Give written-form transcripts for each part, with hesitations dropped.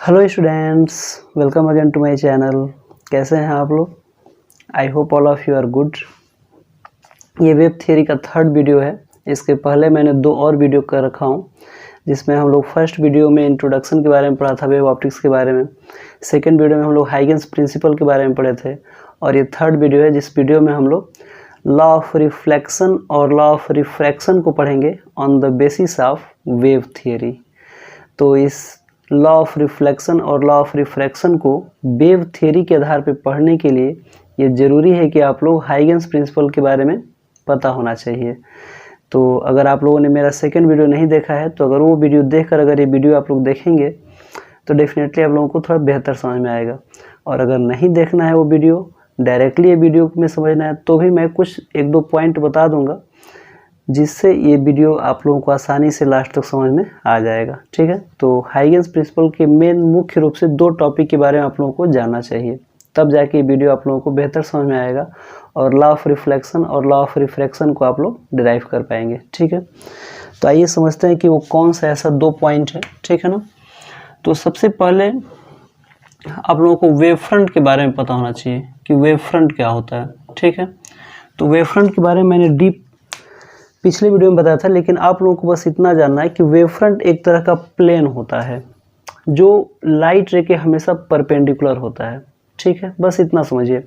Hello students, welcome again to my channel. कैसे हैं आप लोग? I hope all of you are good. ये वेब थियरी का थर्ड वीडियो है। इसके पहले मैंने 2 और वीडियो कर रखा हूँ, जिसमें हम लोग फर्स्ट वीडियो में इंट्रोडक्शन के बारे में पढ़ा था, वेब ऑप्टिक्स के बारे में। सेकेंड वीडियो में हम लोग हाइगेंस प्रिंसिपल के बारे में पढ़े थे, और ये थर्ड वीडियो है जिस वीडियो में हम लोग लॉ ऑफ रिफ्लेक्शन और लॉ ऑफ रिफ्रैक्शन को पढ़ेंगे on the basis of wave theory. तो इस लॉ ऑफ रिफ्लेक्शन और लॉ ऑफ रिफ्रैक्शन को वेव थियरी के आधार पर पढ़ने के लिए ये ज़रूरी है कि आप लोग हाइगेंस प्रिंसिपल के बारे में पता होना चाहिए। तो अगर आप लोगों ने मेरा सेकंड वीडियो नहीं देखा है, तो अगर वो वीडियो देखकर अगर ये वीडियो आप लोग देखेंगे तो डेफिनेटली आप लोगों को थोड़ा बेहतर समझ में आएगा। और अगर नहीं देखना है वो वीडियो, डायरेक्टली ये वीडियो में समझना है, तो भी मैं कुछ 1-2 पॉइंट बता दूंगा, जिससे ये वीडियो आप लोगों को आसानी से लास्ट तक समझ में आ जाएगा। ठीक है, तो हाइगेंस प्रिंसिपल के मेन मुख्य रूप से 2 टॉपिक के बारे में आप लोगों को जानना चाहिए, तब जाके ये वीडियो आप लोगों को बेहतर समझ में आएगा और लॉ ऑफ रिफ्लेक्शन और लॉ ऑफ रिफ्रैक्शन को आप लोग डिराइव कर पाएंगे। ठीक है, तो आइए समझते हैं कि वो कौन सा ऐसा 2 पॉइंट है। ठीक है ना, तो सबसे पहले आप लोगों को वेव फ्रंट के बारे में पता होना चाहिए कि वेव फ्रंट क्या होता है। ठीक है, तो वेव फ्रंट के बारे में मैंने डीप पिछले वीडियो में बताया था, लेकिन आप लोगों को बस इतना जानना है कि वेव फ्रंट एक तरह का प्लेन होता है जो लाइट रे के हमेशा परपेंडिकुलर होता है। ठीक है, बस इतना समझिए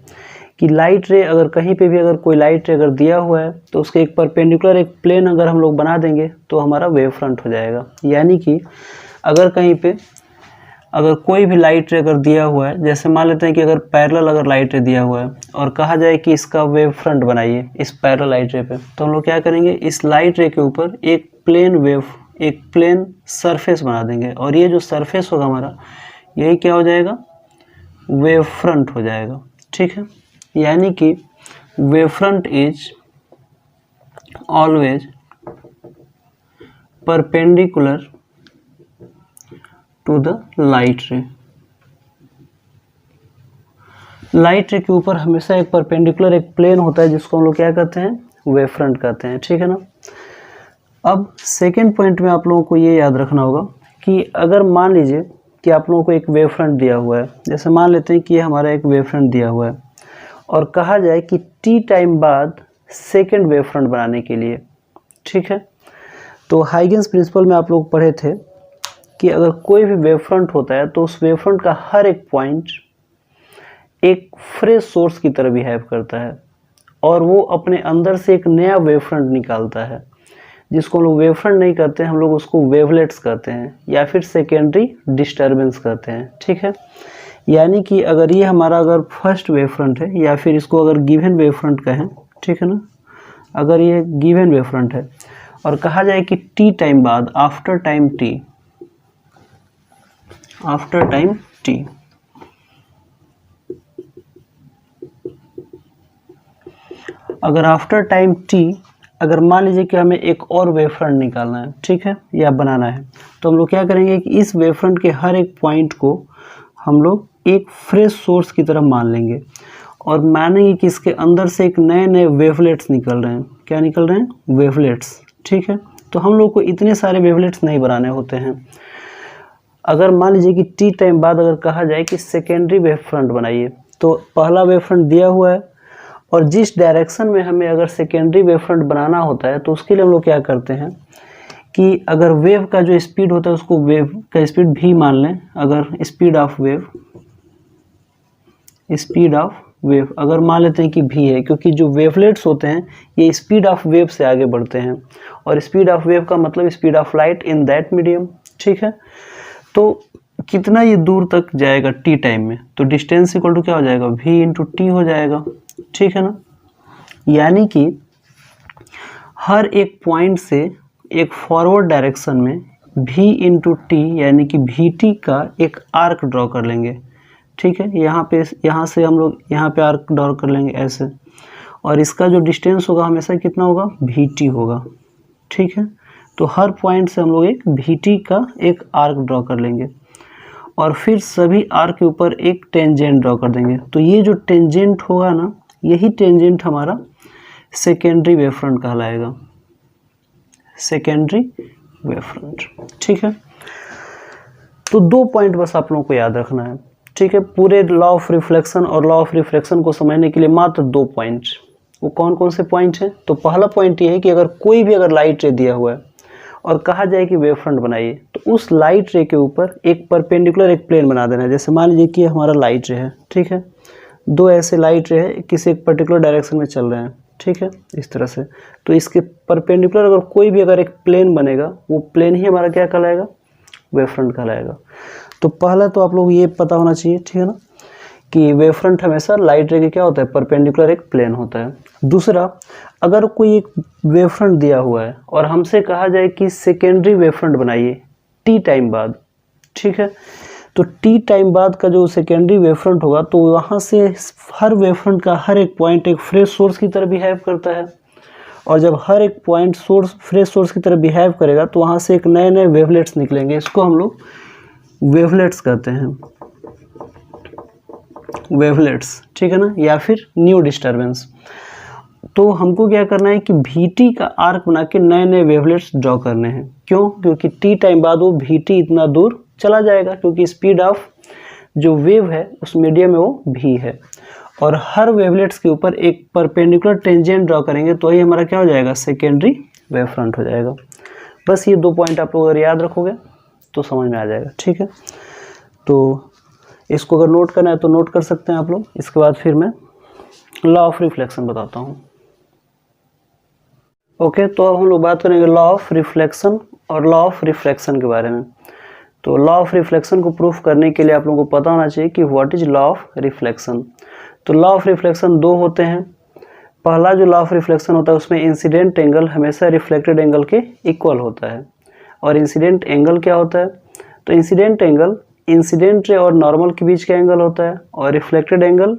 कि लाइट रे अगर कहीं पे भी अगर कोई लाइट रे अगर दिया हुआ है, तो उसके एक परपेंडिकुलर एक प्लेन अगर हम लोग बना देंगे तो हमारा वेव फ्रंट हो जाएगा। यानी कि अगर कहीं पे अगर कोई भी लाइट रे अगर दिया हुआ है, जैसे मान लेते हैं कि अगर पैरेलल अगर लाइट रे दिया हुआ है और कहा जाए कि इसका वेव फ्रंट बनाइए इस पैरेलल लाइट रे पे, तो हम लोग क्या करेंगे, इस लाइट रे के ऊपर एक प्लेन सरफेस बना देंगे, और ये जो सरफेस होगा हमारा, यही क्या हो जाएगा, वेव फ्रंट हो जाएगा। ठीक है, यानी कि wave front is always perpendicular to the light ray. Light ray के ऊपर हमेशा एक परपेंडिकुलर एक प्लेन होता है, जिसको हम लोग क्या कहते हैं, वेव फ्रंट कहते हैं। ठीक है ना, अब सेकेंड पॉइंट में आप लोगों को ये याद रखना होगा कि अगर मान लीजिए कि आप लोगों को एक वेव फ्रंट दिया हुआ है, जैसे मान लेते हैं कि ये हमारा एक वेव फ्रंट दिया हुआ है, और कहा जाए कि t टाइम बाद सेकेंड वेव फ्रंट बनाने के लिए। ठीक है, तो हाइगेंस प्रिंसिपल में आप लोग पढ़े थे कि अगर कोई भी वेव फ्रंट होता है तो उस वेव फ्रंट का हर एक पॉइंट एक फ्रेश सोर्स की तरह बिहेव करता है, और वो अपने अंदर से एक नया वेव फ्रंट निकालता है, जिसको हम लोग वेव फ्रंट नहीं कहते हैं, हम लोग उसको वेवलेट्स कहते हैं या फिर सेकेंडरी डिस्टर्बेंस कहते हैं। ठीक है, यानी कि अगर ये हमारा अगर फर्स्ट वेव फ्रंट है, या फिर इसको अगर गिवन वेव फ्रंट कहें, ठीक है ना, अगर ये गिवन वेव फ्रंट है और कहा जाए कि टी टाइम बाद, आफ्टर टाइम टी, अगर आफ्टर टाइम टी अगर मान लीजिए कि हमें एक और वेव फ्रंट निकालना है, ठीक है, या बनाना है, तो हम लोग क्या करेंगे कि इस वेव फ्रंट के हर एक पॉइंट को हम लोग एक फ्रेश सोर्स की तरह मान लेंगे, और मानेंगे कि इसके अंदर से एक नए नए वेवलेट्स निकल रहे हैं। क्या निकल रहे हैं? वेवलेट्स। ठीक है, तो हम लोग को इतने सारे वेवलेट्स नहीं बनाने होते हैं। अगर मान लीजिए कि टी टाइम बाद अगर कहा जाए कि सेकेंडरी वेव फ्रंट बनाइए, तो पहला वेव फ्रंट दिया हुआ है, और जिस डायरेक्शन में हमें अगर सेकेंडरी वेव फ्रंट बनाना होता है, तो उसके लिए हम लोग क्या करते हैं कि अगर वेव का जो स्पीड होता है उसको वेव का स्पीड भी मान लें। अगर स्पीड ऑफ वेव अगर मान लेते हैं कि भी है, क्योंकि जो वेवलेट्स होते हैं ये स्पीड ऑफ वेव से आगे बढ़ते हैं, और स्पीड ऑफ वेव का मतलब speed of light in that medium. ठीक है, तो कितना ये दूर तक जाएगा टी टाइम में, तो डिस्टेंस इक्वल टू क्या हो जाएगा, v इंटू टी हो जाएगा। ठीक है ना, यानी कि हर एक पॉइंट से एक फॉरवर्ड डायरेक्शन में v इंटू टी यानी कि vt का एक आर्क ड्रॉ कर लेंगे। ठीक है, यहाँ से हम लोग यहाँ पे आर्क ड्रॉ कर लेंगे ऐसे, और इसका जो डिस्टेंस होगा हमेशा कितना होगा, vt होगा। ठीक है, तो हर पॉइंट से हम लोग एक vt का एक आर्क ड्रॉ कर लेंगे, और फिर सभी आर्क के ऊपर एक टेंजेंट ड्रॉ कर देंगे। तो ये जो टेंजेंट होगा ना, यही टेंजेंट हमारा सेकेंडरी वेव फ्रंट कहलाएगा, सेकेंडरी वेव फ्रंट। ठीक है, तो 2 पॉइंट बस आप लोगों को याद रखना है, ठीक है। पूरे लॉ ऑफ रिफ्लेक्शन और लॉ ऑफ रिफ्रैक्शन को समझने के लिए मात्र 2 पॉइंट। वो कौन कौन से पॉइंट हैं? तो पहला पॉइंट ये है कि अगर कोई भी अगर लाइट रे दिया हुआ है और कहा जाए कि वेव फ्रंट बनाइए, तो उस लाइट रे के ऊपर एक परपेंडिकुलर एक प्लेन बना देना है। जैसे मान लीजिए कि हमारा लाइट रे है, ठीक है, 2 ऐसे लाइट रे है, किसी एक पर्टिकुलर डायरेक्शन में चल रहे हैं, ठीक है, इस तरह से। तो इसके परपेंडिकुलर अगर कोई भी अगर एक प्लेन बनेगा, वो प्लेन ही हमारा क्या कहलाएगा? वेव फ्रंट कहलाएगा। तो पहला तो आप लोग ये पता होना चाहिए, ठीक है ना, कि वेव फ्रंट हमेशा लाइट रे के क्या होता है? परपेंडिकुलर एक प्लेन होता है। दूसरा, अगर कोई एक वेव फ्रंट दिया हुआ है और हमसे कहा जाए कि सेकेंडरी वेव फ्रंट बनाइए टी टाइम बाद, ठीक है, तो टी टाइम बाद का जो सेकेंडरी वेव फ्रंट होगा, तो वहाँ से हर वेव फ्रंट का हर एक पॉइंट एक फ्रेश सोर्स की तरह बिहेव करता है, और जब हर एक पॉइंट फ्रेश सोर्स की तरह बिहेव करेगा, तो वहाँ से एक नए नए वेवलेट्स निकलेंगे। इसको हम लोग वेवलेट्स कहते हैं, वेवलेट्स, ठीक है ना, या फिर न्यू डिस्टर्बेंस। तो हमको क्या करना है कि VT का आर्क बना के नए नए वेवलेट्स ड्रॉ करने हैं। क्यों? क्योंकि टी टाइम बाद वो VT इतना दूर चला जाएगा, क्योंकि स्पीड ऑफ जो वेव है उस मीडियम में वो v है, और हर वेवलेट्स के ऊपर एक परपेंडिकुलर टेंजेंट ड्रॉ करेंगे, तो ही हमारा क्या हो जाएगा? सेकेंडरी वेव फ्रंट हो जाएगा। बस ये 2 पॉइंट आप लोग अगर याद रखोगे तो समझ में आ जाएगा, ठीक है। तो इसको अगर नोट करना है तो नोट कर सकते हैं आप लोग। इसके बाद फिर मैं लॉ ऑफ रिफ्लेक्शन बताता हूँ। ओके, तो अब हम लोग बात करेंगे लॉ ऑफ रिफ्लेक्शन और लॉ ऑफ रिफ्रैक्शन के बारे में। तो लॉ ऑफ रिफ्लेक्शन को प्रूफ करने के लिए आप लोगों को पता होना चाहिए कि what is law of reflection. तो लॉ ऑफ रिफ्लेक्शन 2 होते हैं। पहला जो लॉ ऑफ रिफ्लेक्शन होता है उसमें इंसिडेंट एंगल हमेशा रिफ्लेक्टेड एंगल के इक्वल होता है। और इंसिडेंट एंगल क्या होता है? तो इंसिडेंट एंगल इंसिडेंट रे और नॉर्मल के बीच का एंगल होता है, और रिफ्लेक्टेड एंगल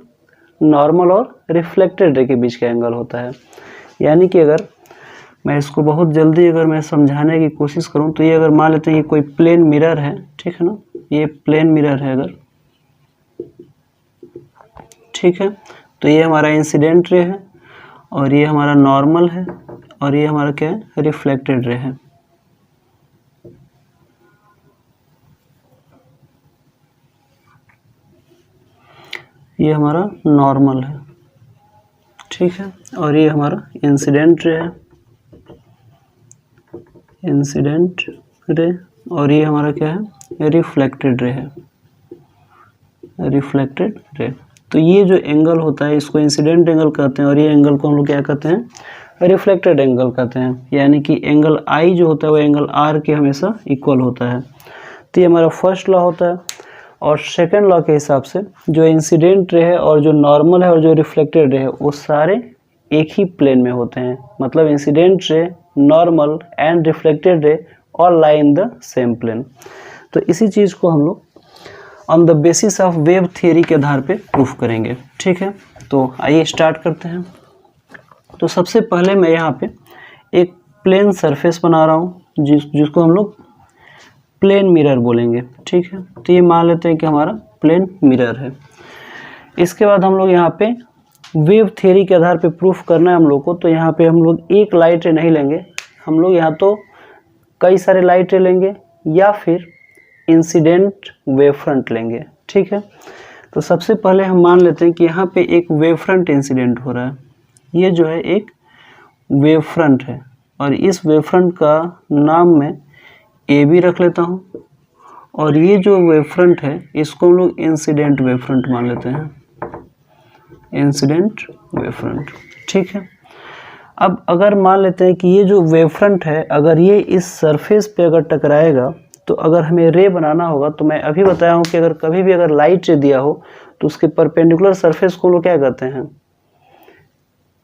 नॉर्मल और रिफ्लेक्टेड रे के बीच का एंगल होता है। यानी कि अगर मैं इसको बहुत जल्दी अगर मैं समझाने की कोशिश करूं, तो ये अगर मान लेते हैं कि कोई प्लेन मिरर है, ठीक है ना, ये प्लेन मिरर है अगर, ठीक है, तो ये हमारा इंसिडेंट रे है, और ये हमारा नॉर्मल है, और ये हमारा क्या है? रिफ्लेक्टेड रे है। ये हमारा नॉर्मल है, ठीक है, और ये हमारा इंसिडेंट रे है, इंसिडेंट रे, और ये हमारा क्या है? रिफ्लेक्टेड रे है, रिफ्लेक्टेड रे। तो ये जो एंगल होता है इसको इंसिडेंट एंगल कहते हैं, और ये एंगल को हम लोग क्या कहते हैं? रिफ्लेक्टेड एंगल कहते हैं। यानी कि एंगल I जो होता है वो एंगल R के हमेशा इक्वल होता है। तो ये हमारा फर्स्ट लॉ होता है। और सेकेंड लॉ के हिसाब से जो इंसिडेंट रे है और जो नॉर्मल है और जो रिफ्लेक्टेड रे है वो सारे एक ही प्लेन में होते हैं। मतलब incident ray, normal and reflected ray all lie in the same plane. तो इसी चीज़ को हम लोग on the basis of wave theory के आधार पे प्रूफ करेंगे, ठीक है। तो आइए स्टार्ट करते हैं। तो सबसे पहले मैं यहाँ पे एक प्लेन सरफेस बना रहा हूँ जिसको हम लोग प्लेन मिरर बोलेंगे, ठीक है। तो ये मान लेते हैं कि हमारा प्लेन मिरर है। इसके बाद हम लोग यहाँ पे वेव थियरी के आधार पे प्रूफ करना है हम लोग को। तो यहाँ पे हम लोग एक लाइट रे नहीं लेंगे, हम लोग यहाँ तो कई सारे लाइट रे लेंगे या फिर इंसिडेंट वेव फ्रंट लेंगे, ठीक है। तो सबसे पहले हम मान लेते हैं कि यहाँ पे एक वेव फ्रंट इंसिडेंट हो रहा है। ये जो है एक वेव फ्रंट है, और इस वेव फ्रंट का नाम मैं AB रख लेता हूँ, और ये जो वेव फ्रंट है इसको हम लोग इंसिडेंट वेव फ्रंट मान लेते हैं, इंसिडेंट वेव फ्रंट, ठीक है। अब अगर मान लेते हैं कि ये जो वेव फ्रंट है अगर ये इस सरफेस पे अगर टकराएगा, तो अगर हमें रे बनाना होगा, तो मैं अभी बताया हूँ कि अगर कभी भी अगर लाइट रे दिया हो तो उसके परपेंडिकुलर सरफेस को लोग क्या कहते हैं?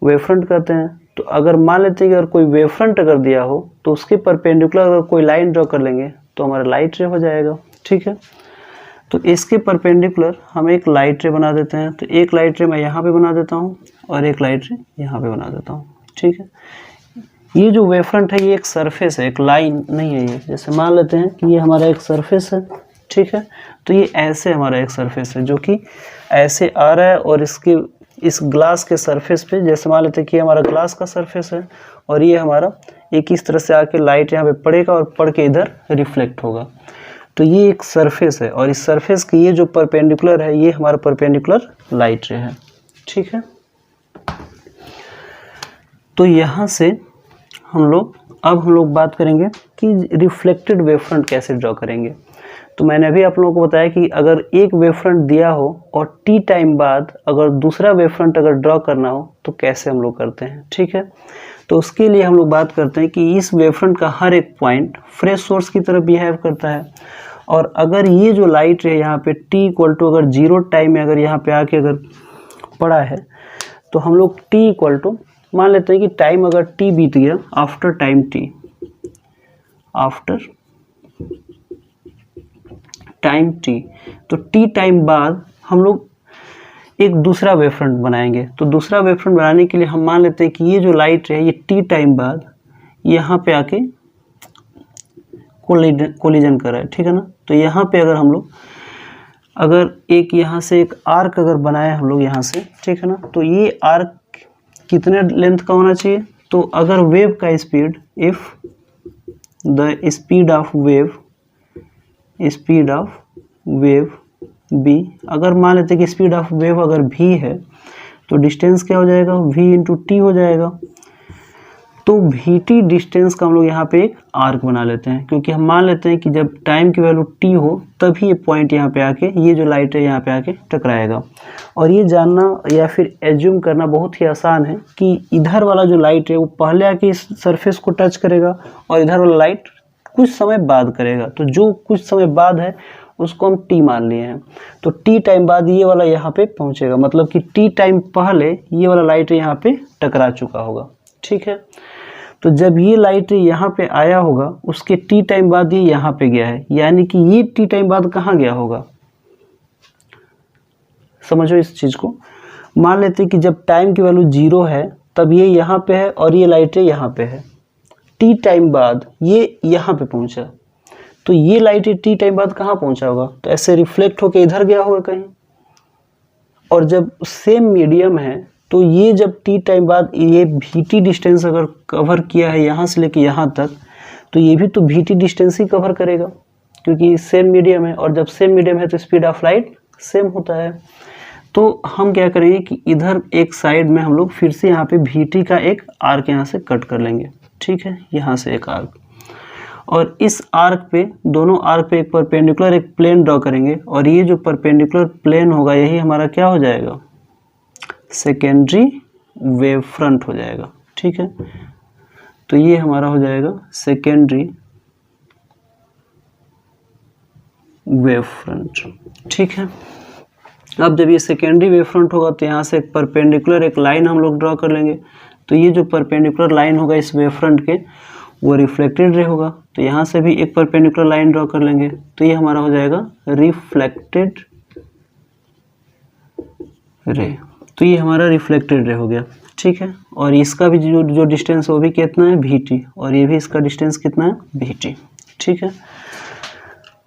वेव फ्रंट कहते हैं। तो अगर मान लेते हैं कि अगर कोई वेव फ्रंट अगर दिया हो तो उसके परपेंडिकुलर अगर कोई लाइन ड्रॉ कर लेंगे तो हमारा लाइट रे हो जाएगा, ठीक है। तो इसके परपेंडिकुलर हम एक लाइट रे बना देते हैं। तो एक लाइट रे मैं यहाँ पे बना देता हूँ और एक लाइट रे यहाँ पे बना देता हूँ, ठीक है। ये जो वेव फ्रंट है ये एक सरफेस है, एक लाइन नहीं है। ये जैसे मान लेते हैं कि ये हमारा एक सरफेस है, ठीक है। तो ये ऐसे हमारा एक सरफेस है जो कि ऐसे आ रहा है, और इसके इस ग्लास के सरफेस पे जैसे मान लेते हैं कि हमारा ग्लास का सरफेस है, और ये हमारा एक इस तरह से आके लाइट यहाँ पे पड़ेगा और पड़ के इधर रिफ्लेक्ट होगा। तो ये एक सरफेस है और इस सरफेस की ये जो परपेंडिकुलर है ये हमारा परपेंडिकुलर लाइट रे है, ठीक है। तो यहाँ से हम लोग बात करेंगे कि रिफ्लेक्टेड वेव फ्रंट कैसे ड्रॉ करेंगे। तो मैंने अभी आप लोगों को बताया कि अगर एक वेव फ्रंट दिया हो और टी टाइम बाद अगर दूसरा वेव फ्रंट अगर ड्रॉ करना हो तो कैसे हम लोग करते हैं, ठीक है। तो उसके लिए हम लोग बात करते हैं कि इस वेव फ्रंट का हर एक पॉइंट फ्रेश सोर्स की तरह बिहेव करता है और अगर ये जो लाइट है यहाँ पे t इक्वल टू अगर 0 टाइम में अगर यहाँ पे आके अगर पड़ा है तो हम लोग t इक्वल टू मान लेते हैं कि टाइम अगर t बीत गया after time t, after time t, तो t टाइम बाद हम लोग एक दूसरा वेव फ्रंट बनाएंगे। तो दूसरा वेव फ्रंट बनाने के लिए हम मान लेते हैं कि ये जो लाइट है ये t टाइम बाद यहाँ पे आके कोलिजन कर रहा है, ठीक है ना। तो यहाँ पे अगर हम लोग अगर एक यहाँ से एक आर्क अगर बनाए हम लोग यहाँ से, ठीक है ना, तो ये आर्क कितने लेंथ का होना चाहिए। तो अगर वेव का speed if the speed of wave b, अगर मान लेते हैं कि स्पीड ऑफ वेव अगर v है तो डिस्टेंस क्या हो जाएगा, v इंटू टी हो जाएगा। तो vt डिस्टेंस का हम लोग यहाँ पे एक आर्क बना लेते हैं क्योंकि हम मान लेते हैं कि जब टाइम की वैल्यू t हो तभी ये पॉइंट यहाँ पे आके ये जो लाइट है यहाँ पे आके टकराएगा। और ये जानना या फिर एज्यूम करना बहुत ही आसान है कि इधर वाला जो लाइट है वो पहले आके इस सरफेस को टच करेगा और इधर वाला लाइट कुछ समय बाद करेगा। तो जो कुछ समय बाद है उसको हम t मान लिए हैं। तो t टाइम बाद ये वाला यहाँ पे पहुँचेगा, मतलब कि t टाइम पहले ये वाला लाइट यहाँ पे टकरा चुका होगा, ठीक है। तो जब ये लाइट यहाँ पे आया होगा उसके t टाइम बाद ये यहाँ पे गया है, यानी कि ये t टाइम बाद कहाँ गया होगा, समझो इस चीज़ को। मान लेते हैं कि जब टाइम की वैल्यू 0 है तब ये यहाँ पे है और ये लाइट यहाँ पे है, t टाइम बाद ये यहाँ पे पहुँचा, तो ये लाइट t टाइम बाद कहाँ पहुँचा होगा, तो ऐसे रिफ्लेक्ट होके इधर गया होगा कहीं। और जब सेम मीडियम है तो ये जब t टाइम बाद ये vt डिस्टेंस अगर कवर किया है यहाँ से लेके यहाँ तक तो ये भी तो vt डिस्टेंस ही कवर करेगा क्योंकि सेम मीडियम है और जब सेम मीडियम है तो स्पीड ऑफ लाइट सेम होता है। तो हम क्या करेंगे कि इधर एक साइड में हम लोग फिर से यहाँ पे vt का एक आर्क यहाँ से कट कर लेंगे, ठीक है, यहाँ से एक आर्क। और इस आर्क पे दोनों आर्क पे एक परपेंडिकुलर एक प्लेन ड्रॉ करेंगे और ये जो परपेंडिकुलर प्लेन होगा यही हमारा क्या हो जाएगा, सेकेंडरी वेव फ्रंट हो जाएगा, ठीक है। तो ये हमारा हो जाएगा सेकेंडरी वेव फ्रंट, ठीक है। अब जब ये सेकेंडरी वेव फ्रंट होगा तो यहाँ से एक परपेंडिकुलर एक लाइन हम लोग ड्रॉ कर लेंगे। तो ये जो परपेंडिकुलर लाइन होगा इस वेव फ्रंट के वो रिफ्लेक्टेड रे होगा, तो यहाँ से भी एक परपेंडिकुलर लाइन ड्रॉ कर लेंगे। तो ये हमारा हो जाएगा रिफ्लेक्टेड रे। तो ये हमारा रिफ्लेक्टेड रे हो गया, ठीक है। और इसका भी जो डिस्टेंस है वो भी कितना है vt और ये भी इसका डिस्टेंस कितना है vt, ठीक है।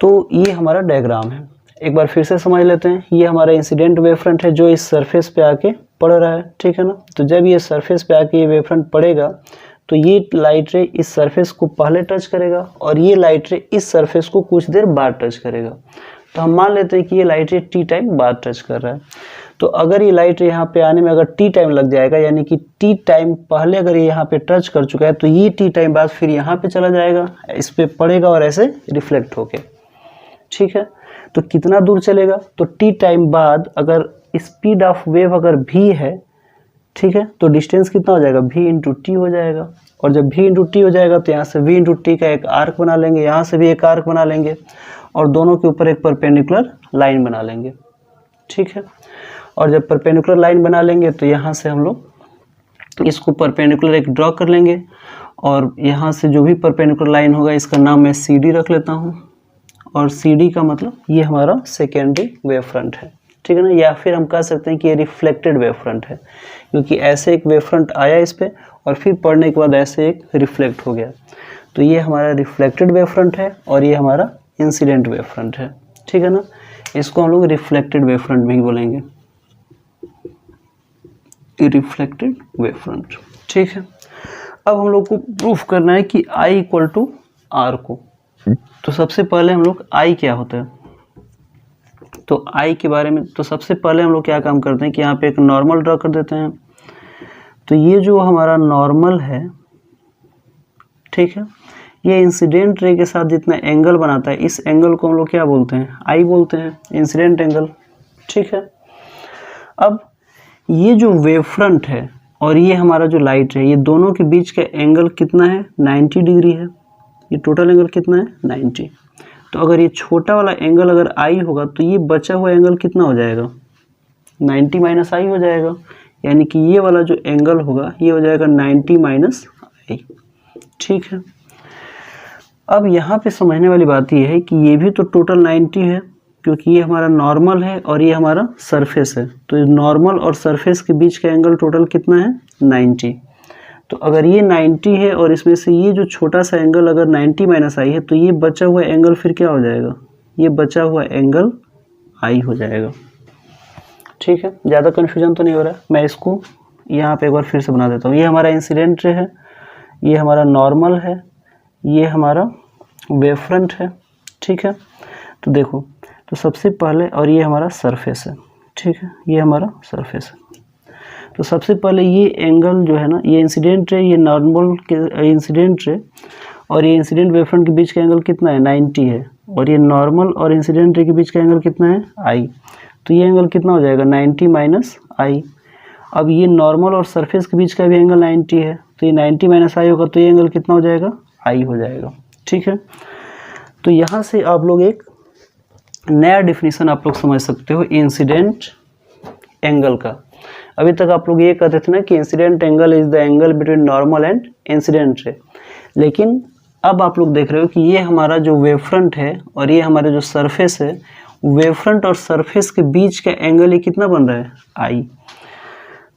तो ये हमारा डायग्राम है, एक बार फिर से समझ लेते हैं। ये हमारा इंसिडेंट वेव फ्रंट है जो इस सरफेस पे आके पड़ रहा है, ठीक है ना। तो जब ये सरफेस पे आके ये वेव फ्रंट पड़ेगा तो ये लाइट रे इस सरफेस को पहले टच करेगा और ये लाइट रे इस सरफेस को कुछ देर बाद टच करेगा। तो हम मान लेते हैं कि ये लाइट रे t टाइम बाद टच कर रहा है। तो अगर ये लाइट रे यहाँ पे आने में अगर t टाइम लग जाएगा, यानी कि t टाइम पहले अगर ये यहाँ पे टच कर चुका है तो ये t टाइम बाद फिर यहाँ पे चला जाएगा, इस पे पड़ेगा और ऐसे रिफ्लेक्ट होके, ठीक है। तो कितना दूर चलेगा, तो t टाइम बाद अगर स्पीड ऑफ वेव अगर v है, ठीक है, तो डिस्टेंस कितना हो जाएगा, v इंटू टी हो जाएगा। और जब v इंटू टी हो जाएगा तो यहाँ से v इंटू टी का एक आर्क बना लेंगे, यहाँ से भी एक आर्क बना लेंगे और दोनों के ऊपर एक परपेंडिकुलर लाइन बना लेंगे, ठीक है। और जब परपेंडिकुलर लाइन बना लेंगे तो यहाँ से हम लोग इसको परपेंडिकुलर एक ड्रॉ कर लेंगे और यहाँ से जो भी परपेंडिकुलर लाइन होगा इसका नाम मैं सी डी रख लेता हूँ। और सी डी का मतलब ये हमारा सेकेंडरी वेव फ्रंट है, ठीक है ना। या फिर हम कह सकते हैं कि ये रिफ्लेक्टेड वेव फ्रंट है क्योंकि ऐसे एक वेव फ्रंट आया इस पे और फिर पढ़ने के बाद ऐसे एक रिफ्लेक्ट हो गया। तो ये हमारा रिफ्लेक्टेड वेव फ्रंट है और ये हमारा इंसिडेंट वेव फ्रंट है, ठीक है ना। इसको हम लोग रिफ्लेक्टेड वेव फ्रंट भी बोलेंगे, रिफ्लेक्टेड वेव फ्रंट, ठीक है। अब हम लोग को प्रूफ करना है कि I इक्वल टू आर को तो सबसे पहले हम लोग आई क्या होता है, तो आई के बारे में तो सबसे पहले हम लोग क्या काम करते हैं कि यहाँ पे एक नॉर्मल ड्रॉ कर देते हैं। तो ये जो हमारा नॉर्मल है, ठीक है, ये इंसिडेंट रे के साथ जितना एंगल बनाता है, इस एंगल को हम लोग क्या बोलते हैं, आई बोलते हैं, इंसिडेंट एंगल, ठीक है। अब ये जो वेव फ्रंट है और ये हमारा जो लाइट है, ये दोनों के बीच का एंगल कितना है, 90 डिग्री है। ये टोटल एंगल कितना है, 90। तो अगर ये छोटा वाला एंगल अगर आई होगा तो ये बचा हुआ एंगल कितना हो जाएगा, 90 माइनस आई हो जाएगा। यानी कि ये वाला जो एंगल होगा ये हो जाएगा 90 माइनस आई, ठीक है। अब यहाँ पे समझने वाली बात ये है कि ये भी तो टोटल 90 है, क्योंकि ये हमारा नॉर्मल है और ये हमारा सरफेस है। तो नॉर्मल और सरफेस के बीच का एंगल टोटल कितना है, 90। तो अगर ये 90 है और इसमें से ये जो छोटा सा एंगल अगर 90 माइनस आई है, तो ये बचा हुआ एंगल फिर क्या हो जाएगा, ये बचा हुआ एंगल आई हो जाएगा, ठीक है। ज़्यादा कन्फ्यूजन तो नहीं हो रहा है। मैं इसको यहाँ पे एक बार फिर से बना देता हूँ। ये हमारा इंसिडेंट रे है, ये हमारा नॉर्मल है, ये हमारा वेव फ्रंट है, ठीक है। तो देखो, तो सबसे पहले, और ये हमारा सरफेस है, ठीक है, ये हमारा सरफेस है। तो सबसे पहले ये एंगल जो है ना, ये इंसिडेंट रे, ये नॉर्मल के इंसिडेंट रे और ये इंसिडेंट वेव फ्रंट के बीच का एंगल कितना है, 90 है। और ये नॉर्मल और इंसिडेंट रे के बीच का एंगल कितना है, आई। तो ये एंगल कितना हो जाएगा, 90 माइनस आई। अब ये नॉर्मल और सरफेस के बीच का भी एंगल 90 है, तो ये 90 माइनस आई होगा, तो ये एंगल कितना हो जाएगा, आई हो जाएगा, ठीक है। तो यहाँ से आप लोग एक नया डिफिनीशन आप लोग समझ सकते हो इंसिडेंट एंगल का। अभी तक आप लोग ये कहते थे ना कि incident angle is the angle between normal and incident रे, लेकिन अब आप लोग देख रहे हो कि ये हमारा जो वेव फ्रंट है और ये हमारा जो सरफेस है, वेव फ्रंट और सरफेस के बीच का एंगल ये कितना बन रहा है, आई।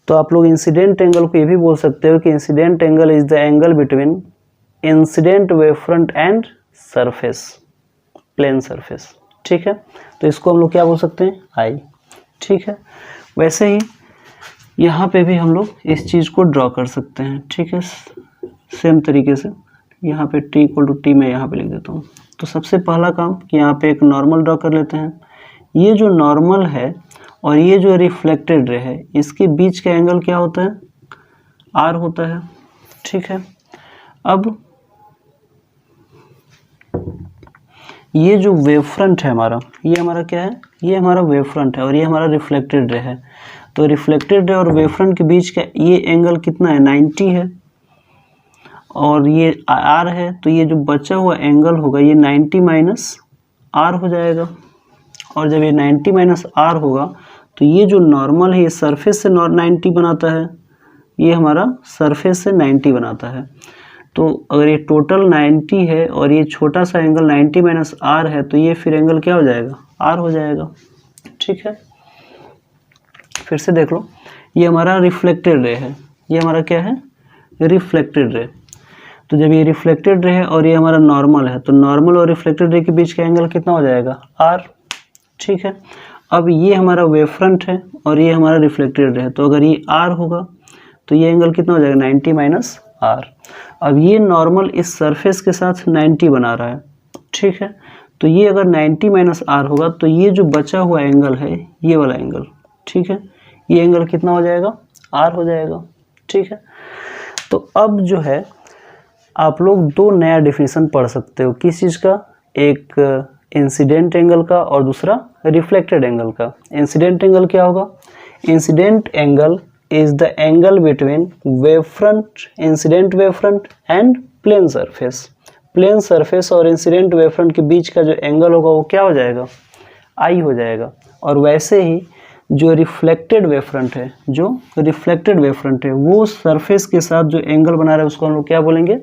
तो आप लोग इंसिडेंट एंगल को ये भी बोल सकते हो कि incident angle is the angle between incident wave front and surface, plane surface, ठीक है। तो इसको हम लोग क्या बोल सकते हैं, आई, ठीक है। वैसे ही यहाँ पे भी हम लोग इस चीज़ को ड्रॉ कर सकते हैं, ठीक है, सेम तरीके से। यहाँ पे t इक्वल टू टी मैं यहाँ पे लिख देता हूँ। तो सबसे पहला काम कि यहाँ पे एक नॉर्मल ड्रॉ कर लेते हैं। ये जो नॉर्मल है और ये जो रिफ्लेक्टेड रे है, इसके बीच का एंगल क्या होता है, आर होता है, ठीक है। अब ये जो वेव फ्रंट है हमारा, ये हमारा क्या है, ये हमारा वेव फ्रंट है और ये हमारा रिफ्लेक्टेड रे है। तो रिफ्लेक्टेड रे और वेव फ्रंट के बीच का ये एंगल कितना है, 90 है और ये आर है। तो ये जो बचा हुआ एंगल होगा ये 90 माइनस आर हो जाएगा। और जब ये 90 माइनस आर होगा तो ये जो नॉर्मल है ये सरफेस से 90 बनाता है, ये हमारा सरफेस से 90 बनाता है। तो अगर ये टोटल 90 है और ये छोटा सा एंगल 90 माइनस आर है, तो ये फिर एंगल क्या हो जाएगा, आर हो जाएगा, ठीक है। फिर से देख लो, ये हमारा रिफ्लेक्टेड रे है, ये हमारा क्या है, रिफ्लेक्टेड रे। तो जब ये रिफ्लेक्टेड रे है और ये हमारा नॉर्मल है, तो नॉर्मल और रिफ्लेक्टेड रे के बीच का एंगल कितना हो जाएगा, आर, ठीक है। अब ये हमारा वेव फ्रंट है और ये हमारा रिफ्लेक्टेड रे है, तो अगर ये आर होगा तो ये एंगल कितना हो जाएगा, 90 माइनस आर। अब ये नॉर्मल इस सरफेस के साथ 90 बना रहा है, ठीक है। तो ये अगर 90 माइनस आर होगा तो ये जो बचा हुआ एंगल है, ये वाला एंगल, ठीक है, ये एंगल कितना हो जाएगा, आर हो जाएगा, ठीक है। तो अब जो है आप लोग दो नया डिफिनीशन पढ़ सकते हो, किस चीज़ का, एक इंसिडेंट एंगल का और दूसरा रिफ्लेक्टेड एंगल का। इंसिडेंट एंगल क्या होगा, incident angle is the angle between wave front, incident wave front and plane surface। Plane surface और इंसिडेंट वेव फ्रंट के बीच का जो एंगल होगा वो क्या हो जाएगा, आई हो जाएगा। और वैसे ही जो रिफ्लेक्टेड वेव फ्रंट है, जो रिफ्लेक्टेड वेव फ्रंट है, वो सरफेस के साथ जो एंगल बना रहा है उसको हम लोग क्या बोलेंगे,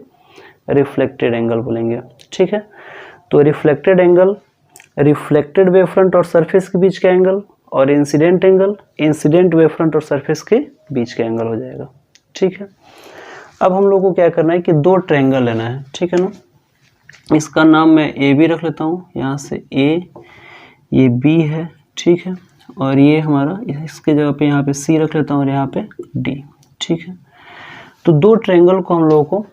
रिफ्लेक्टेड एंगल बोलेंगे, ठीक है। तो reflected angle, reflected wave front और सरफेस के बीच का एंगल, और incident angle, incident wave front और सरफेस के बीच का एंगल हो जाएगा, ठीक है। अब हम लोग को क्या करना है कि दो ट्रायंगल लेना है, ठीक है ना। इसका नाम मैं ए बी रख लेता हूँ, यहाँ से ए, ये बी है, ठीक है, और ये हमारा, इसके जगह पे यहाँ पे सी रख लेता हूँ और यहाँ पे डी, ठीक है। तो दो ट्रायंगल को हम लोगों को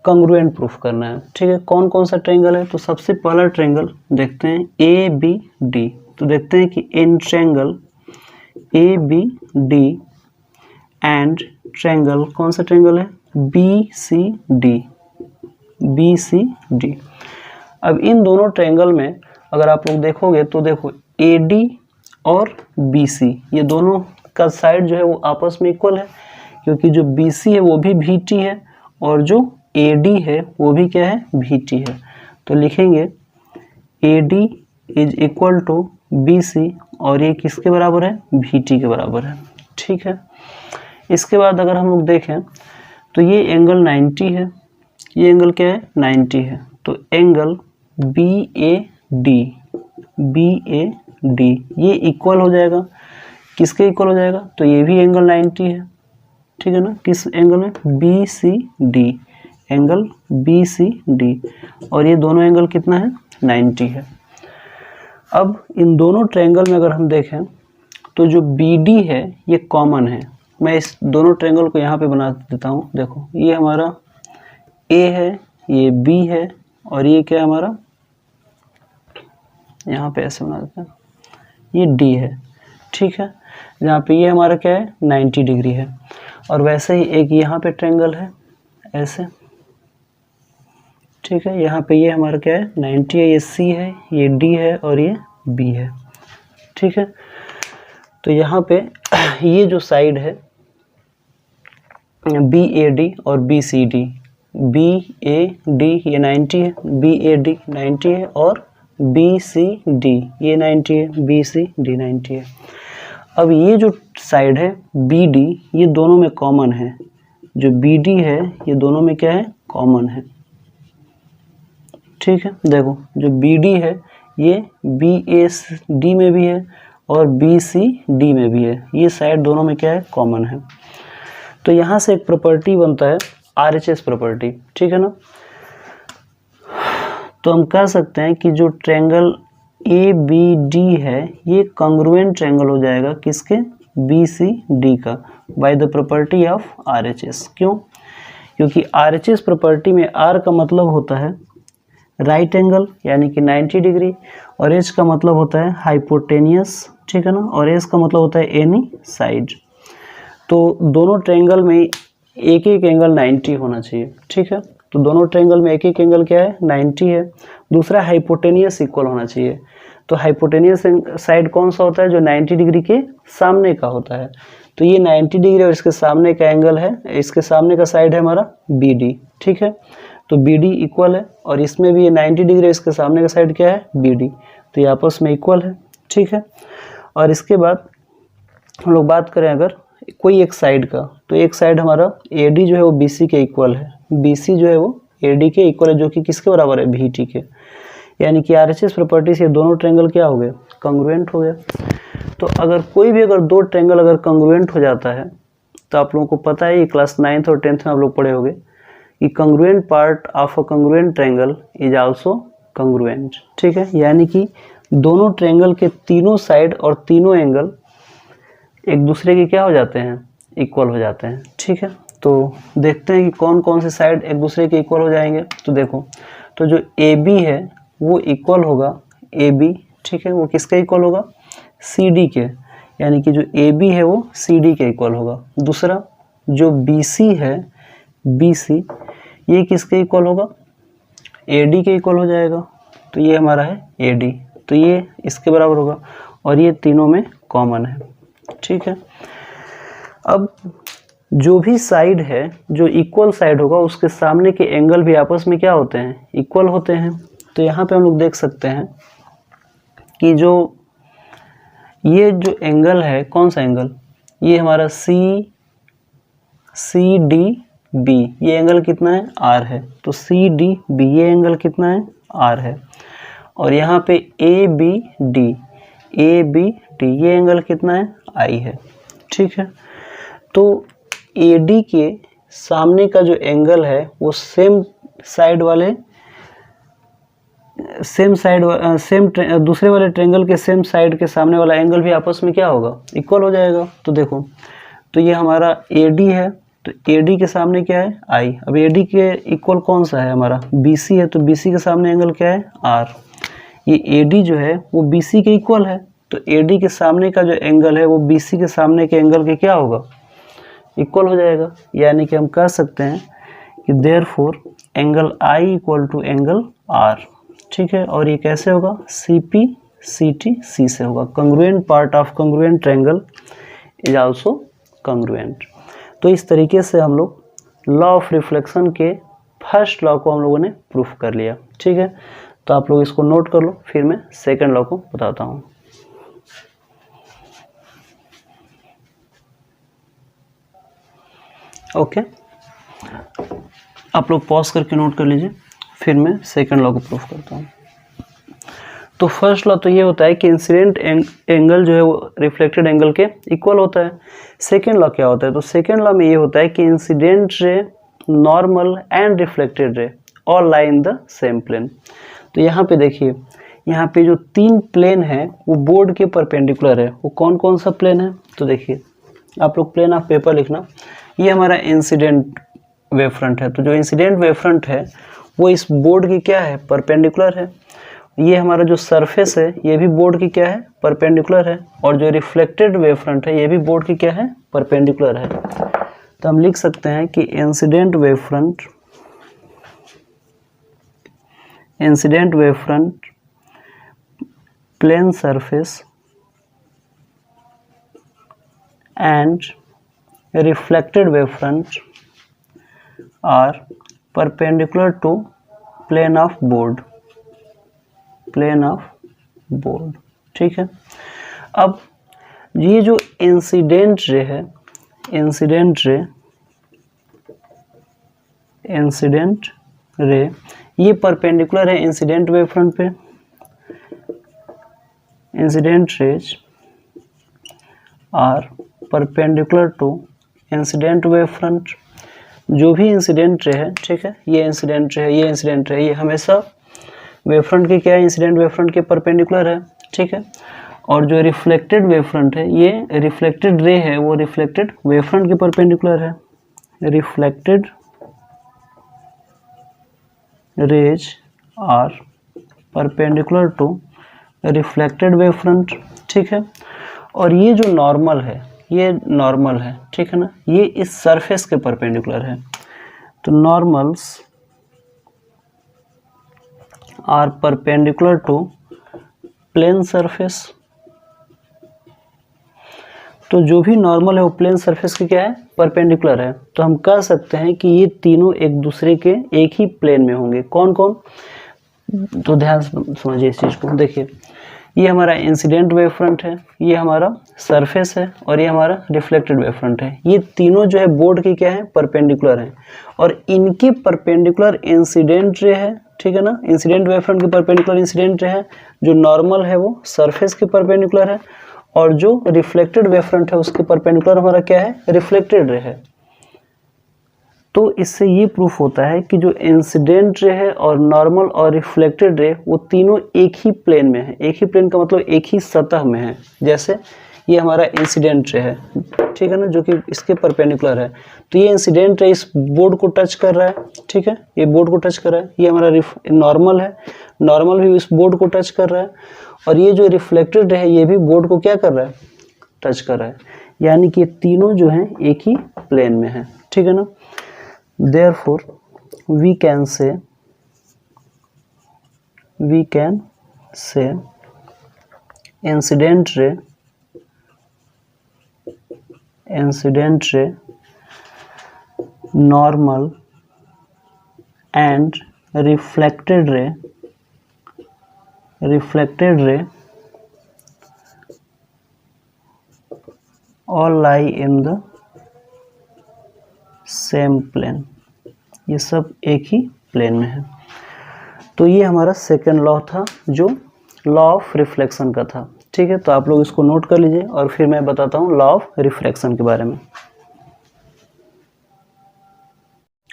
कंग्रुएंट प्रूफ करना है। ठीक है, कौन कौन सा ट्रायंगल है? तो सबसे पहला ट्रायंगल देखते हैं ABD। तो देखते हैं कि in triangle ABD and triangle, कौन सा ट्रायंगल है? BCD। अब इन दोनों ट्रायंगल में अगर आप लोग देखोगे तो देखो AD और BC ये दोनों का साइड जो है वो आपस में इक्वल है, क्योंकि जो BC है वो भी VT है और जो AD है वो भी क्या है? VT है। तो लिखेंगे AD is equal to BC और ये किसके बराबर है? VT के बराबर है। ठीक है, इसके बाद अगर हम लोग देखें तो ये एंगल 90 है, ये एंगल क्या है? 90 है। तो एंगल BAD ये इक्वल हो जाएगा, किसके इक्वल हो जाएगा? तो ये भी एंगल 90 है। ठीक है ना, किस एंगल में? BCD, एंगल BCD, और ये दोनों एंगल कितना है? 90 है। अब इन दोनों ट्रायंगल में अगर हम देखें तो जो BD है ये कॉमन है। मैं इस दोनों ट्रायंगल को यहाँ पे बना देता हूँ। देखो ये हमारा A है, ये B है और ये क्या है हमारा? यहाँ पे ऐसे बना देते हैं, ये D है। ठीक है, जहाँ पे ये हमारा क्या है? 90 डिग्री है। और वैसे ही एक यहाँ पे ट्रायंगल है ऐसे। ठीक है, यहाँ पे ये हमारा क्या है? 90 है, ये C है, ये D है और ये B है। ठीक है, तो यहाँ पे ये जो साइड है BAD और BCD, BAD ये 90 है, BAD 90 है और BCD ये 90 है, BCD 90 है। अब ये जो साइड है BD ये दोनों में कॉमन है, जो BD है ये दोनों में क्या है? कॉमन है। ठीक है, देखो जो BD है ये BAD में भी है और BCD में भी है, ये साइड दोनों में क्या है? कॉमन है। तो यहाँ से एक प्रॉपर्टी बनता है RHS प्रॉपर्टी। ठीक है ना, तो हम कह सकते हैं कि जो ट्रायंगल ABD है ये कॉन्ग्रुएंट ट्रायंगल हो जाएगा किसके? BCD का, by the property of RHS। क्यों? क्योंकि RHS प्रॉपर्टी में R का मतलब होता है राइट एंगल यानी कि 90 डिग्री और H का मतलब होता है हाइपोटेनियस। ठीक है ना, और S का मतलब होता है एनी साइड। तो दोनों ट्रायंगल में एक एक एंगल 90 होना चाहिए। ठीक है, तो दोनों ट्रायंगल में एक एक एंगल क्या है? 90 है। दूसरा हाइपोटेनियस इक्वल होना चाहिए। तो हाइपोटेनियस साइड कौन सा होता है? जो 90 डिग्री के सामने का होता है। तो ये 90 डिग्री और इसके सामने का एंगल है, इसके सामने का साइड है हमारा BD। ठीक है, तो BD इक्वल है और इसमें भी ये 90 डिग्री, इसके सामने का साइड क्या है? BD। तो ये आपस में इक्वल है। ठीक है, और इसके बाद हम लोग बात करें अगर कोई एक साइड का, तो एक साइड हमारा AD जो है वो BC के इक्वल है, BC जो है वो AD के इक्वल है, जो कि किसके बराबर है? VT के। यानी कि RHS प्रॉपर्टी से दोनों ट्रायंगल क्या हो गए? कॉन्ग्रुएंट हो गए। तो अगर कोई भी अगर दो ट्रायंगल अगर कॉन्ग्रुएंट हो जाता है तो आप लोगों को पता है, ये क्लास 9th और 10th में आप लोग पढ़े होंगे कि congruent part of a congruent triangle is also congruent. ठीक है, यानी कि दोनों ट्रायंगल के तीनों साइड और तीनों एंगल एक दूसरे के क्या हो जाते हैं? इक्वल हो जाते हैं। ठीक है, तो देखते हैं कि कौन कौन से साइड एक दूसरे के इक्वल हो जाएंगे। तो देखो, तो जो AB है वो इक्वल होगा AB। ठीक है, वो किसके इक्वल होगा? CD के, यानी कि जो AB है वो CD के इक्वल होगा। दूसरा जो BC है BC ये किसके इक्वल होगा? AD के इक्वल हो जाएगा। तो ये हमारा है AD, तो ये इसके बराबर होगा और ये तीनों में कॉमन है। ठीक है, अब जो भी साइड है, जो इक्वल साइड होगा उसके सामने के एंगल भी आपस में क्या होते हैं? इक्वल होते हैं। तो यहाँ पे हम लोग देख सकते हैं कि जो ये जो एंगल है, कौन सा एंगल? ये हमारा CDB, ये एंगल कितना है? R है। तो CDB ये एंगल कितना है? R है। और यहाँ पे ABD ये एंगल कितना है? I है। ठीक है, तो AD के सामने का जो एंगल है वो सेम दूसरे वाले ट्रायंगल के सेम साइड के सामने वाला एंगल भी आपस में क्या होगा? इक्वल हो जाएगा। तो देखो, तो ये हमारा AD है तो AD के सामने क्या है I। अब AD के इक्वल कौन सा है हमारा BC है, तो BC के सामने एंगल क्या है R। ये AD जो है वो BC के इक्वल है, तो AD के सामने का जो एंगल है वो BC के सामने के एंगल के क्या होगा, इक्वल हो जाएगा। यानी कि हम कह सकते हैं कि therefore angle I equal to angle R। ठीक है, और ये कैसे होगा, CP CT C से होगा। Congruent part of congruent triangle is also congruent. तो इस तरीके से हम लोग लॉ ऑफ रिफ्लेक्शन के फर्स्ट लॉ को हम लोगों ने प्रूफ कर लिया। ठीक है, तो आप लोग इसको नोट कर लो, फिर मैं सेकंड लॉ को बताता हूँ। ओके, आप लोग पॉज करके नोट कर लीजिए, फिर मैं सेकंड लॉ को प्रूफ करता हूँ। तो फर्स्ट लॉ तो ये होता है कि इंसिडेंट एंगल जो है वो रिफ्लेक्टेड एंगल के इक्वल होता है। सेकंड लॉ क्या होता है, तो सेकंड लॉ में ये होता है कि incident ray, normal and reflected ray all lie in the same plane. तो यहाँ पे देखिए, यहाँ पे जो तीन प्लेन है वो बोर्ड के परपेंडिकुलर है। वो कौन कौन सा प्लेन है, तो देखिए आप लोग प्लेन ऑफ पेपर लिखना। ये हमारा इंसिडेंट वेव फ्रंट है, तो जो इंसिडेंट वेव फ्रंट है वो इस बोर्ड की क्या है, परपेंडिकुलर है। ये हमारा जो सरफेस है ये भी बोर्ड की क्या है, परपेंडिकुलर है। और जो रिफ्लेक्टेड वेव फ्रंट है ये भी बोर्ड की क्या है, परपेंडिकुलर है। तो हम लिख सकते हैं कि incident wave front plane surface and reflected wave front are perpendicular to plane of board। ठीक है, अब ये जो इंसिडेंट रे है, इंसिडेंट रे ये परपेंडिकुलर है इंसिडेंट वेव फ्रंट पे। Incident rays are perpendicular to incident wave front. जो भी इंसिडेंट रे है, ठीक है, ये इंसिडेंट रे है, ये इंसिडेंट रे है, ये हमेशा वेव फ्रंट के क्या है, इंसिडेंट वेव फ्रंट के परपेंडिकुलर है। ठीक है, और जो रिफ्लेक्टेड वेव फ्रंट है, ये रिफ्लेक्टेड रे है, वो रिफ्लेक्टेड वेव फ्रंट के परपेंडिकुलर है। Reflected rays are perpendicular to reflected wave front. ठीक है, और ये जो नॉर्मल है, ये नॉर्मल है, ठीक है ना, ये इस सरफेस के परपेंडिकुलर है। तो normals are perpendicular to plane surface. तो जो भी नॉर्मल है वो प्लेन सरफेस के क्या है, परपेंडिकुलर है। तो हम कह सकते हैं कि ये तीनों एक दूसरे के एक ही प्लेन में होंगे। कौन कौन, तो ध्यान समझिए इस चीज को। देखिए, ये हमारा इंसिडेंट वेव फ्रंट है, ये हमारा सरफेस है, और ये हमारा रिफ्लेक्टेड वेव फ्रंट है। ये तीनों जो है बोर्ड के क्या है, परपेंडिकुलर हैं, और इनके परपेंडिकुलर इंसिडेंट रे है। ठीक है ना, इंसिडेंट वेव फ्रंट के परपेंडिकुलर इंसिडेंट रे है। जो नॉर्मल है वो सरफेस के परपेंडिकुलर है, और जो रिफ्लेक्टेड वेव फ्रंट है उसके परपेंडिकुलर हमारा क्या है, रिफ्लेक्टेड रे है। तो इससे ये प्रूफ होता है कि जो इंसिडेंट रे है और नॉर्मल और रिफ्लेक्टेड रे वो तीनों एक ही प्लेन में है। एक ही प्लेन का मतलब एक ही सतह में है। जैसे ये हमारा इंसिडेंट रे है, ठीक है ना, जो कि इसके परपेंडिकुलर है। तो ये इंसिडेंट रे इस बोर्ड को टच कर रहा है, ठीक है, ये बोर्ड को टच कर रहा है। ये हमारा नॉर्मल है, नॉर्मल भी इस बोर्ड को टच कर रहा है। और ये जो रिफ्लेक्टेड रे है ये भी बोर्ड को क्या कर रहा है, टच कर रहा है। यानी कि ये तीनों जो हैं एक ही प्लेन में है। ठीक है ना, therefore we can say incident ray normal and reflected ray all lie in the same plane. ये सब एक ही प्लेन में है। तो ये हमारा सेकेंड लॉ था जो लॉ ऑफ रिफ्लेक्शन का था। ठीक है, तो आप लोग इसको नोट कर लीजिए, और फिर मैं बताता हूँ लॉ ऑफ रिफ्रैक्शन के बारे में।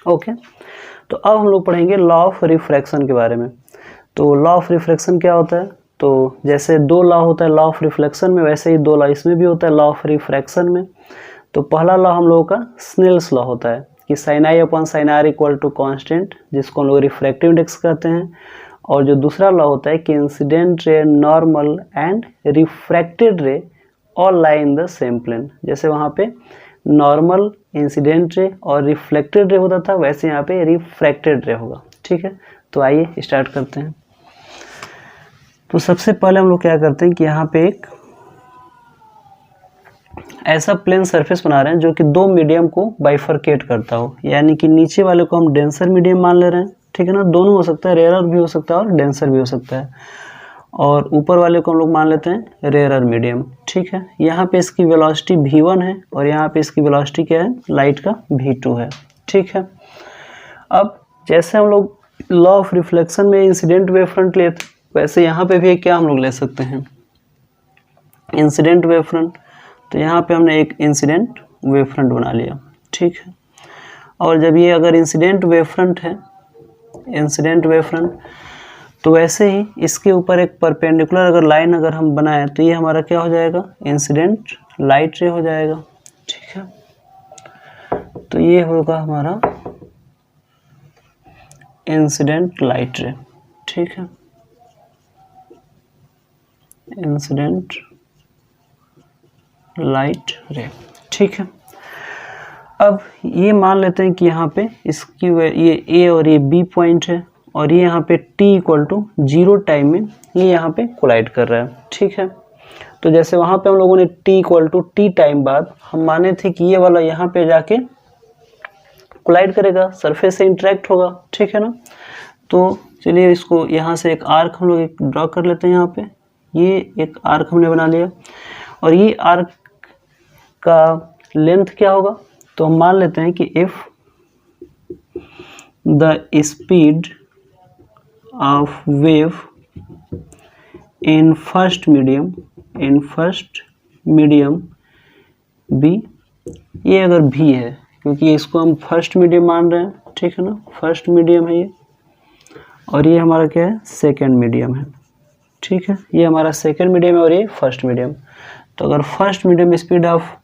ओके, तो अब हम लोग पढ़ेंगे लॉ ऑफ रिफ्रैक्शन के बारे में। तो लॉ ऑफ रिफ्रैक्शन क्या होता है, तो जैसे दो लॉ होता है लॉ ऑफ रिफ्लेक्शन में, वैसे ही दो लॉ इसमें भी होता है लॉ ऑफ रिफ्रैक्शन में। तो पहला लॉ हम लोगों का स्नेल्स लॉ होता है कि sine i upon sine r equal to constant, जिसको हम लोग रिफ्रैक्टिव इंडेक्स कहते हैं। और जो दूसरा लॉ होता है कि incident ray, normal and refracted ray all lie in the same plane. जैसे वहाँ पे नॉर्मल, इंसिडेंट रे और रिफ्लेक्टेड रे होता था, वैसे यहाँ पे रिफ्रैक्टेड रे होगा। ठीक है, तो आइए स्टार्ट करते हैं। तो सबसे पहले हम लोग क्या करते हैं कि यहाँ पे एक ऐसा प्लेन सरफेस बना रहे हैं जो कि दो मीडियम को बाइफरकेट करता हो, यानी कि नीचे वाले को हम डेंसर मीडियम मान ले रहे हैं। ठीक है ना, दोनों हो सकता है, रेयरर भी हो सकता है और डेंसर भी हो सकता है। और ऊपर वाले को हम लोग मान लेते हैं रेयरर मीडियम। ठीक है, यहाँ पे इसकी वेलोसिटी v1 है और यहाँ पे इसकी वेलोसिटी क्या है, लाइट का v2 है। ठीक है, अब जैसे हम लोग लॉ ऑफ रिफ्लेक्शन में इंसिडेंट वेव फ्रंट लिए थे, वैसे यहाँ पे भी क्या हम लोग ले सकते हैं, इंसिडेंट वेव फ्रंट। तो यहाँ पे हमने एक इंसिडेंट वेव फ्रंट बना लिया। ठीक है, और जब ये अगर इंसिडेंट वेव फ्रंट है, इंसिडेंट वेव फ्रंट, तो वैसे ही इसके ऊपर एक परपेंडिकुलर अगर लाइन अगर हम बनाएं तो ये हमारा क्या हो जाएगा, इंसिडेंट लाइट रे हो जाएगा। ठीक है, तो ये होगा हमारा इंसिडेंट लाइट रे। ठीक है, इंसिडेंट लाइट रे। ठीक है, अब ये मान लेते हैं कि यहाँ पे इसकी ये ए और ये बी पॉइंट है और ये यहाँ पे t इक्वल टू 0 टाइम में ये यहाँ पे कोलाइड कर रहा है। ठीक है, तो जैसे वहाँ पे हम लोगों ने t equal to T time बाद हम माने थे कि ये वाला यहाँ पे जाके कोलाइड करेगा, सरफेस से इंटरेक्ट होगा। ठीक है ना, तो चलिए इसको यहाँ से एक आर्क हम लोग एक ड्रॉ कर लेते हैं। यहाँ पे ये एक आर्क हमने बना लिया और ये आर्क का लेंथ क्या होगा, तो हम मान लेते हैं कि if the speed of wave in first medium b, ये अगर v है, क्योंकि इसको हम फर्स्ट मीडियम मान रहे हैं। ठीक है ना, फर्स्ट मीडियम है ये, और ये हमारा क्या है, सेकेंड मीडियम है। ठीक है, ये हमारा सेकेंड मीडियम है और ये फर्स्ट मीडियम। तो अगर फर्स्ट मीडियम स्पीड ऑफ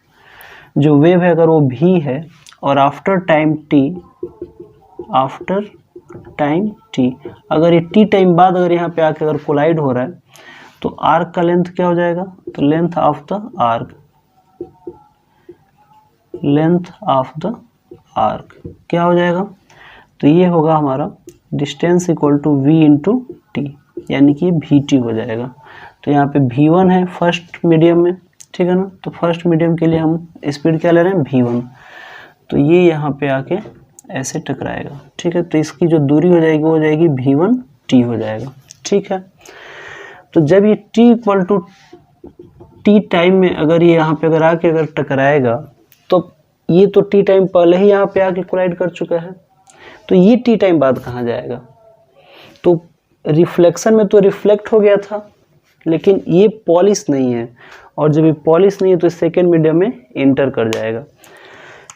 जो वेव है अगर वो v है और आफ्टर टाइम t, अगर ये t टाइम बाद अगर यहाँ पे आके अगर कोलाइड हो रहा है तो आर्क का लेंथ क्या हो जाएगा, तो लेंथ ऑफ द आर्क क्या हो जाएगा, तो ये होगा हमारा distance equal to v into t, यानी कि vt हो जाएगा। तो यहाँ पे v1 है फर्स्ट मीडियम में। ठीक है ना, तो फर्स्ट मीडियम के लिए हम स्पीड क्या ले रहे हैं, v1, तो ये यहाँ पे आके ऐसे टकराएगा। ठीक है, तो इसकी जो दूरी हो जाएगी वो हो जाएगी v1t हो जाएगा। ठीक है, तो जब ये t equal to T time में अगर ये यहाँ पे अगर आके अगर टकराएगा तो ये तो t टाइम पहले ही यहाँ पे आके कोलाइड कर चुका है, तो ये t टाइम बाद कहाँ जाएगा, तो रिफ्लेक्शन में तो रिफ्लेक्ट हो गया था, लेकिन ये पॉलिश नहीं है, और जब ये पॉलिश नहीं है तो सेकेंड मीडियम में इंटर कर जाएगा।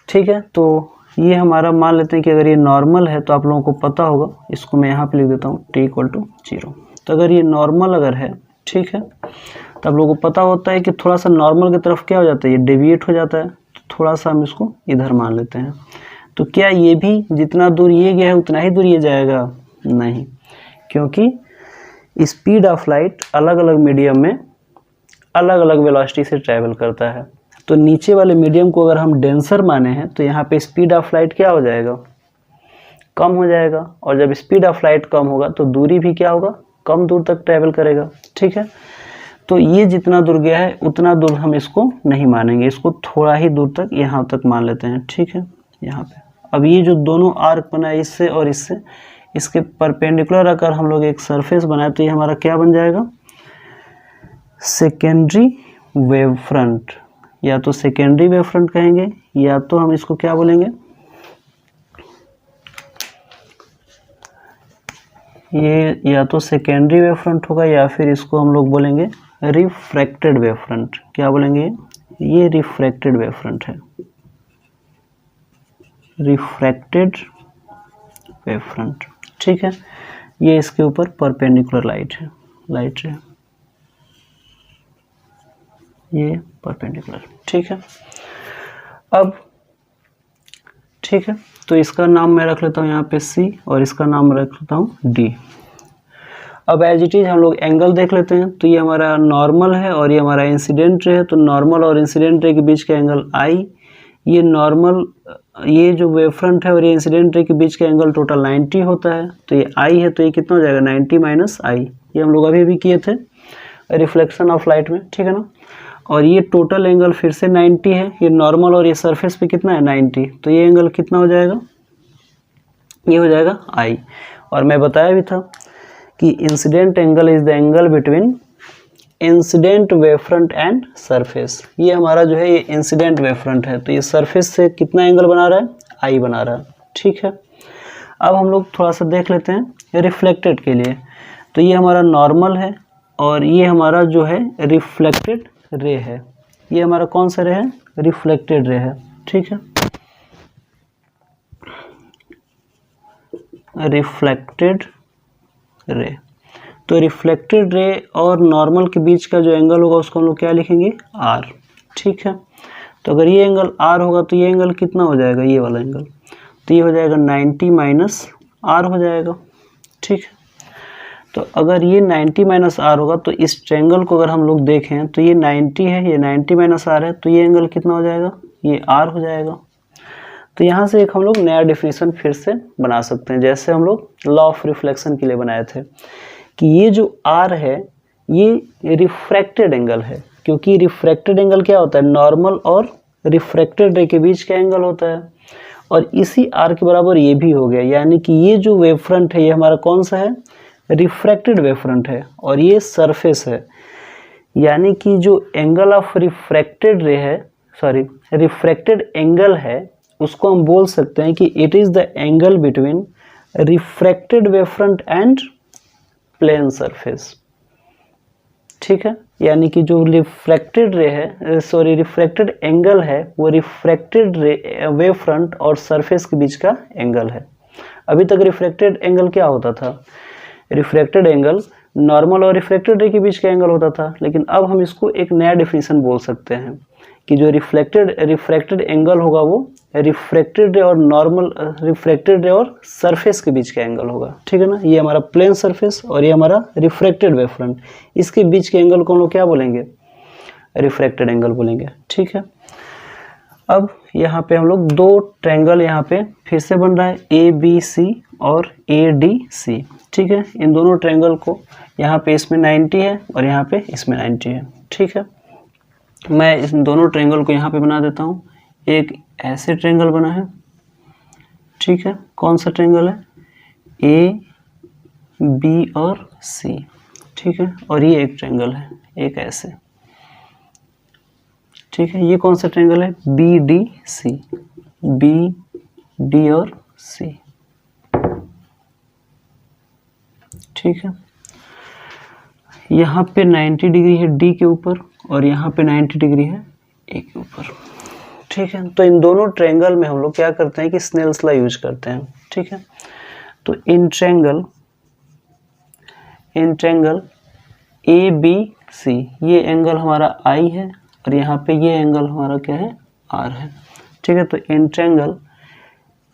ठीक है, तो ये हमारा मान लेते हैं कि अगर ये नॉर्मल है तो आप लोगों को पता होगा, इसको मैं यहाँ पे लिख देता हूँ t इक्वल टू 0। तो अगर ये नॉर्मल अगर है, ठीक है, तो आप लोगों को पता होता है कि थोड़ा सा नॉर्मल की तरफ क्या हो जाता है, ये डेविएट हो जाता है, तो थोड़ा सा हम इसको इधर मान लेते हैं। तो क्या ये भी जितना दूर ये गया है उतना ही दूर ये जाएगा, नहीं, क्योंकि स्पीड ऑफ लाइट अलग अलग मीडियम में अलग अलग वेलोसिटी से ट्रैवल करता है। तो नीचे वाले मीडियम को अगर हम डेंसर माने हैं तो यहाँ पे स्पीड ऑफ लाइट क्या हो जाएगा, कम हो जाएगा, और जब स्पीड ऑफ लाइट कम होगा तो दूरी भी क्या होगा, कम दूर तक ट्रैवल करेगा। ठीक है, तो ये जितना दूर गया है उतना दूर हम इसको नहीं मानेंगे, इसको थोड़ा ही दूर तक यहाँ तक मान लेते हैं। ठीक है, यहाँ पे अब ये जो दोनों आर्क बनाए इससे और इससे, इसके परपेंडिकुलर अगर हम लोग एक सरफेस बनाए तो ये हमारा क्या बन जाएगा, सेकेंडरी वेव फ्रंट, या तो सेकेंडरी वेव फ्रंट कहेंगे या तो हम इसको क्या बोलेंगे, ये या तो सेकेंडरी वेव फ्रंट होगा या फिर इसको हम लोग बोलेंगे रिफ्रैक्टेड वेव फ्रंट। क्या बोलेंगे, ये रिफ्रैक्टेड वेव फ्रंट है, रिफ्रैक्टेड वेव फ्रंट। ठीक है, ये इसके ऊपर परपेंडिकुलर लाइट है, ये परपेंडिकुलर। ठीक है, अब ठीक है, तो इसका नाम मैं रख लेता हूँ यहाँ पे C और इसका नाम रख लेता हूँ D। अब एज इट इज हम लोग एंगल देख लेते हैं। तो ये हमारा नॉर्मल है और ये हमारा इंसिडेंट रे है। तो नॉर्मल और इंसिडेंट रे के बीच का एंगल I, ये नॉर्मल, ये जो वेव फ्रंट है और ये इंसिडेंट रे के बीच का एंगल टोटल 90 होता है। तो ये I है, तो ये कितना हो जाएगा 90 माइनस I। ये हम लोग अभी भी किए थे रिफ्लेक्शन ऑफ लाइट में, ठीक है ना। और ये टोटल एंगल फिर से 90 है। ये नॉर्मल और ये सरफेस पे कितना है 90, तो ये एंगल कितना हो जाएगा, ये हो जाएगा I। और मैं बताया भी था कि incident angle is the angle between incident wave front and surface. ये हमारा जो है ये इंसिडेंट वेव फ्रंट है, तो ये सरफेस से कितना एंगल बना रहा है, I बना रहा है, ठीक है। अब हम लोग थोड़ा सा देख लेते हैं रिफ्लेक्टेड के लिए। तो ये हमारा नॉर्मल है और ये हमारा जो है रिफ्लेक्टेड रे है। ये हमारा कौन सा रे है, रिफ्लेक्टेड रे है, ठीक है। रिफ्लेक्टेड रे, तो रिफ्लेक्टेड रे और नॉर्मल के बीच का जो एंगल होगा उसको हम लोग क्या लिखेंगे, R, ठीक है। तो अगर ये एंगल R होगा तो ये एंगल कितना हो जाएगा, ये वाला एंगल, तो ये हो जाएगा 90 माइनस R हो जाएगा, ठीक है। तो अगर ये 90 माइनस R होगा तो इस ट्रायंगल को अगर हम लोग देखें तो ये 90 है, ये 90 माइनस R है, तो ये एंगल कितना हो जाएगा, ये R हो जाएगा। तो यहाँ से एक हम लोग नया डेफिनेशन फिर से बना सकते हैं, जैसे हम लोग लॉ ऑफ रिफ्लेक्शन के लिए बनाए थे कि ये जो R है ये रिफ्रैक्टेड एंगल है, क्योंकि रिफ्रैक्टेड एंगल क्या होता है, नॉर्मल और रिफ्रैक्टेड रे के बीच का एंगल होता है। और इसी R के बराबर ये भी हो गया, यानी कि ये जो वेव फ्रंट है ये हमारा कौन सा है, रिफ्रैक्टेड वेव फ्रंट है और ये सरफेस है। यानी कि जो एंगल ऑफ रिफ्रैक्टेड रे है, सॉरी रिफ्रैक्टेड एंगल है, उसको हम बोल सकते हैं कि it is the angle between refracted wave front and plane surface, ठीक है। यानी कि जो रिफ्रैक्टेड रे है, सॉरी रिफ्रैक्टेड एंगल है, वो रिफ्रैक्टेड वेव फ्रंट और सरफेस के बीच का एंगल है। अभी तक रिफ्रैक्टेड एंगल क्या होता था, रिफ्रैक्टेड एंगल नॉर्मल और रिफ्रैक्टेड रे के बीच का एंगल होता था, लेकिन अब हम इसको एक नया डेफिनेशन बोल सकते हैं कि जो रिफ्रैक्टेड एंगल होगा वो रिफ्रैक्टेड रे और नॉर्मल रिफ्रैक्टेड रे और सरफेस के बीच का एंगल होगा, ठीक है ना। ये हमारा प्लेन सरफेस और ये हमारा रिफ्रैक्टेड वेव फ्रंट, इसके बीच के एंगल को हम लोग क्या बोलेंगे, रिफ्रैक्टेड एंगल बोलेंगे, ठीक है। अब यहाँ पे हम लोग दो ट्रायंगल यहाँ पे फिर से बन रहा है, ABC और ADC, ठीक है। इन दोनों ट्रायंगल को यहाँ पे इसमें 90 है और यहाँ पे इसमें 90 है, ठीक है। मैं इस दोनों ट्रायंगल को यहाँ पे बना देता हूँ। एक ऐसे ट्रायंगल बना है, ठीक है। कौन सा ट्रायंगल है, AB और C, ठीक है। और ये एक ट्रायंगल है, एक ऐसे, ठीक है। ये कौन सा ट्रायंगल है, BDC, BD और C, ठीक है। यहाँ पे 90 डिग्री है D के ऊपर और यहाँ पे 90 डिग्री है A के ऊपर, ठीक है। तो इन दोनों ट्रायंगल में हम लोग क्या करते हैं कि स्नेल्स लॉ यूज करते हैं, ठीक है। तो इन ट्रायंगल ABC, ये एंगल हमारा I है और यहाँ पे ये एंगल हमारा क्या है, R है, ठीक है। तो इन ट्रायंगल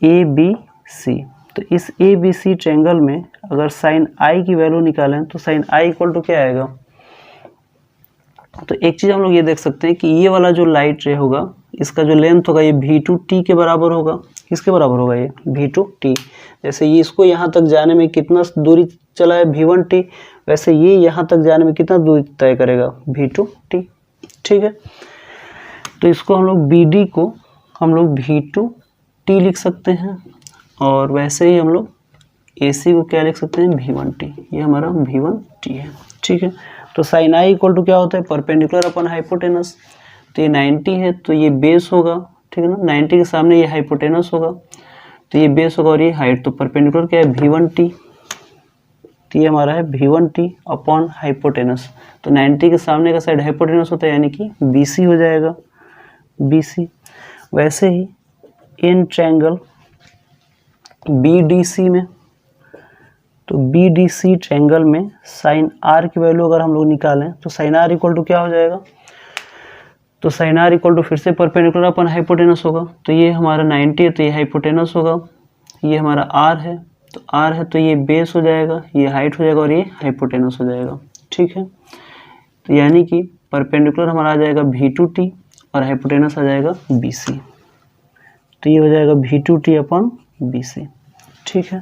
ABC, तो इस ABC ट्रायंगल में अगर साइन I की वैल्यू निकालें तो साइन I इक्वल टू क्या आएगा, तो एक चीज़ हम लोग ये देख सकते हैं कि ये वाला जो लाइट रे होगा इसका जो लेंथ होगा ये V2T के बराबर होगा। किसके बराबर होगा, ये V2T। जैसे ये इसको यहाँ तक जाने में कितना दूरी चला है, V1T, वैसे ये यहाँ तक जाने में कितना दूरी तय करेगा, V2T, ठीक है। तो इसको हम लोग BD को हम लोग V2T लिख सकते हैं और वैसे ही हम लोग AC को क्या लिख सकते हैं, V1T। ये हमारा V1T है, ठीक है। तो साइन I इक्वल टू क्या होता है, परपेंडिकुलर अपन हाइपोटेनस। तो ये 90 है तो ये बेस होगा, ठीक है ना। 90 के सामने ये हाइपोटेनस होगा तो ये बेस होगा और ये हाइट, तो परपेंडिकुलर क्या है, V1T। तो ये हमारा है V1T अपॉन हाइपोटेनस। तो 90 के सामने का साइड हाइपोटेनस होता है यानी कि BC हो जाएगा, BC। वैसे ही इन ट्रायंगल BDC में, तो BDC ट्रायंगल में साइन R की वैल्यू अगर हम लोग निकालें तो साइन R इक्वल टू क्या हो जाएगा, तो साइन आर इक्वल टू फिर से परपेंडिकुलर अपन हाइपोटेनस होगा, तो ये हमारा 90 है तो ये हाइपोटेनस होगा, ये हमारा आर है तो आर है तो ये बेस हो जाएगा, ये हाइट हो जाएगा और ये हाइपोटेनस हो जाएगा। ठीक है, तो यानी कि परपेंडिकुलर हमारा आ जाएगा V2T और हाइपोटेनस आ जाएगा BC, तो ये हो जाएगा V2T अपॉन BC। ठीक है,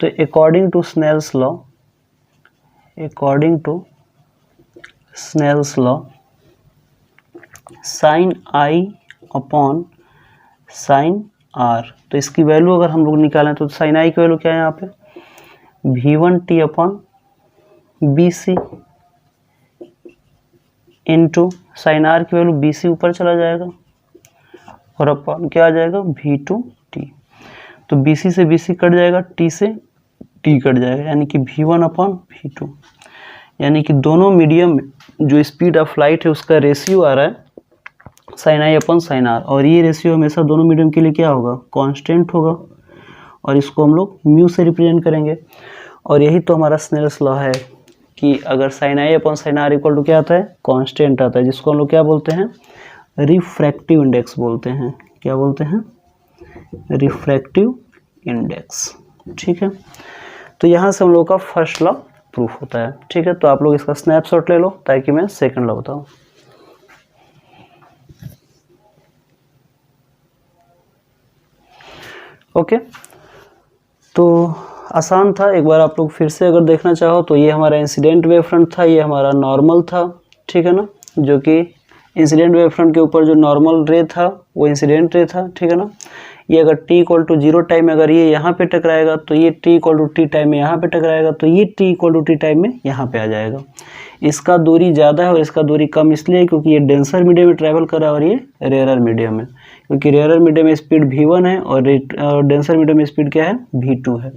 तो according to Snell's law sine I upon sine R, तो इसकी वैल्यू अगर हम लोग निकालें तो साइन I की वैल्यू क्या है यहाँ पे V1T upon BC into sine R की वैल्यू BC ऊपर चला जाएगा और अपॉन क्या आ जाएगा V2T, तो BC से BC कट जाएगा, T से T कट जाएगा, यानी कि V1 अपॉन V2, यानी कि दोनों मीडियम में जो स्पीड ऑफ लाइट है उसका रेशियो आ रहा है sine I upon sine R, और ये रेशियो हमेशा दोनों मीडियम के लिए क्या होगा कांस्टेंट होगा, और इसको हम लोग म्यू से रिप्रेजेंट करेंगे। और यही तो हमारा स्नेल्स लॉ है कि अगर sine I upon sine R equal to क्या आता है कांस्टेंट आता है, जिसको हम लोग क्या बोलते हैं रिफ्रैक्टिव इंडेक्स बोलते हैं। क्या बोलते हैं रिफ्रैक्टिव इंडेक्स। ठीक है, तो यहाँ से हम लोग का फर्स्ट लॉ प्रूफ होता है। ठीक है, तो आप लोग इसका स्नैपशॉट ले लो ताकि मैं सेकंड लॉ बताऊँ। ओके, तो आसान था, एक बार आप लोग फिर से अगर देखना चाहो तो ये हमारा इंसिडेंट वेव फ्रंट था, ये हमारा नॉर्मल था। ठीक है ना, जो कि इंसिडेंट वेव फ्रंट के ऊपर जो नॉर्मल रे था वो इंसिडेंट रे था। ठीक है ना, ये अगर t इक्वल टू 0 टाइम अगर ये यहाँ पे टकराएगा तो ये t equal to T time में यहाँ पे टकराएगा, तो ये t equal to T time में यहाँ पे आ जाएगा। इसका दूरी ज़्यादा है और इसका दूरी कम इसलिए क्योंकि ये डेंसर मीडियम में ट्रैवल कर रहा है और ये रेयरर मीडियम में, क्योंकि रेयरर मीडियम में स्पीड v1 है और डेंसर मीडियम में स्पीड क्या है v2 है।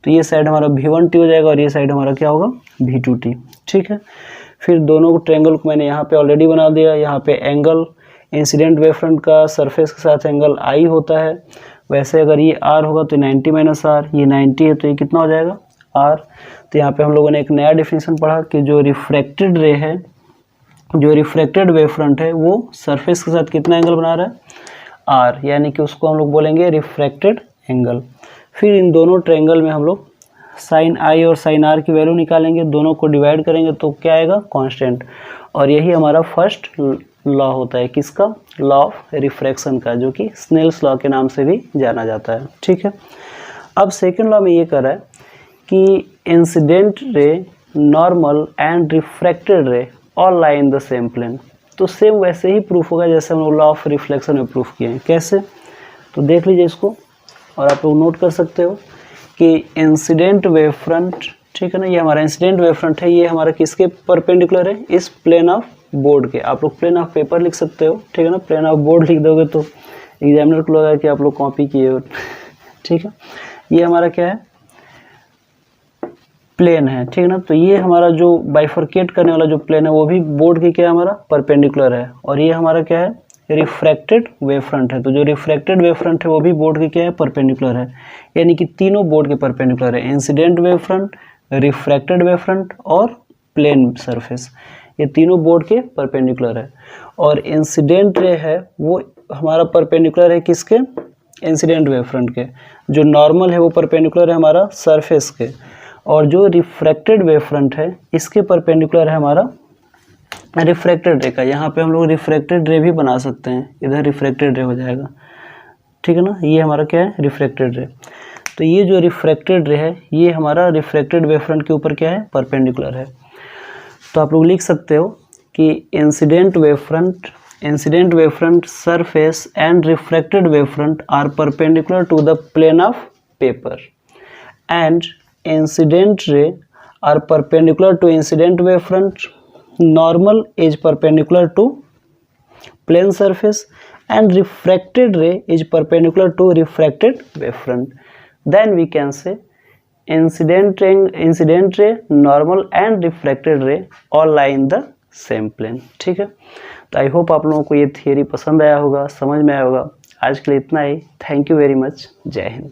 तो ये साइड हमारा v1t हो जाएगा और ये साइड हमारा क्या होगा v2t। ठीक है, फिर दोनों ट्रायंगल को मैंने यहाँ पे ऑलरेडी बना दिया। यहाँ पे एंगल इंसिडेंट वेव फ्रंट का सरफेस के साथ एंगल I होता है, वैसे अगर ये R होगा तो 90 माइनस R, ये 90 है तो ये कितना हो जाएगा R। तो यहाँ पे हम लोगों ने एक नया डेफिनेशन पढ़ा कि जो रिफ्रैक्टेड रे है, जो रिफ्रैक्टेड वेव फ्रंट है वो सरफेस के साथ कितना एंगल बना रहा है R, यानी कि उसको हम लोग बोलेंगे रिफ्रैक्टेड एंगल। फिर इन दोनों ट्रायंगल में हम लोग साइन I और साइन R की वैल्यू निकालेंगे, दोनों को डिवाइड करेंगे तो क्या आएगा कांस्टेंट, और यही हमारा फर्स्ट लॉ होता है किसका लॉ ऑफ रिफ्रैक्शन का, जो कि स्नेल्स लॉ के नाम से भी जाना जाता है। ठीक है, अब सेकंड लॉ में ये कह रहा है कि incident ray, normal and refracted ray all lie in the same plane. तो सेम वैसे ही प्रूफ होगा जैसे हम लोग लॉ ऑफ रिफ्लेक्शन में प्रूफ किए हैं। कैसे, तो देख लीजिए इसको और आप लोग नोट कर सकते हो कि इंसिडेंट वेव फ्रंट, ठीक है ना, ये हमारा इंसिडेंट वेव फ्रंट है, ये हमारा किसके परपेंडिकुलर है इस प्लेन ऑफ बोर्ड के। आप लोग प्लेन ऑफ पेपर लिख सकते हो, ठीक है ना, प्लेन ऑफ बोर्ड लिख दोगे तो एग्जामिनर को लगा कि आप लोग कॉपी किए हो। ठीक है, ये हमारा क्या है प्लेन है। ठीक है ना, तो ये हमारा जो बाइफरकेट करने वाला जो प्लेन है वो भी बोर्ड के क्या है हमारा परपेंडिकुलर है, और ये हमारा क्या है रिफ्रैक्टेड वेव फ्रंट है। तो जो रिफ्रैक्टेड वेव फ्रंट है वो भी बोर्ड के क्या है परपेंडिकुलर है, यानी कि तीनों बोर्ड के परपेंडिकुलर है, incident wave front, refracted wave front और प्लेन सरफेस, ये तीनों बोर्ड के परपेंडिकुलर है। और इंसिडेंट रे है वो हमारा परपेंडिकुलर है किसके इंसिडेंट वेव फ्रंट के, जो नॉर्मल है वो परपेंडिकुलर है हमारा सरफेस के, और जो रिफ्रैक्टेड वेव फ्रंट है इसके परपेंडिकुलर है हमारा रिफ्रैक्टेड रे का। यहाँ पे हम लोग रिफ्रैक्टेड रे भी बना सकते हैं, इधर रिफ्रैक्टेड रे हो जाएगा। ठीक है ना, ये हमारा क्या है रिफ्रैक्टेड रे। तो ये जो रिफ्रैक्टेड रे है ये हमारा रिफ्रैक्टेड वेव फ्रंट के ऊपर क्या है परपेंडिकुलर है। तो आप लोग लिख सकते हो कि incident wave front surface and refracted wave front are perpendicular to the plane of paper, and incident ray are perpendicular to incident wave front, normal is perpendicular to plane surface, and refracted ray is perpendicular to refracted wave front. Then we can say incident ray, normal and refracted ray all lie in the same plane. ठीक है, तो I hope आप लोगों को ये theory पसंद आया होगा, समझ में आया होगा। आज के लिए इतना ही, थैंक यू वेरी मच, जय हिंद।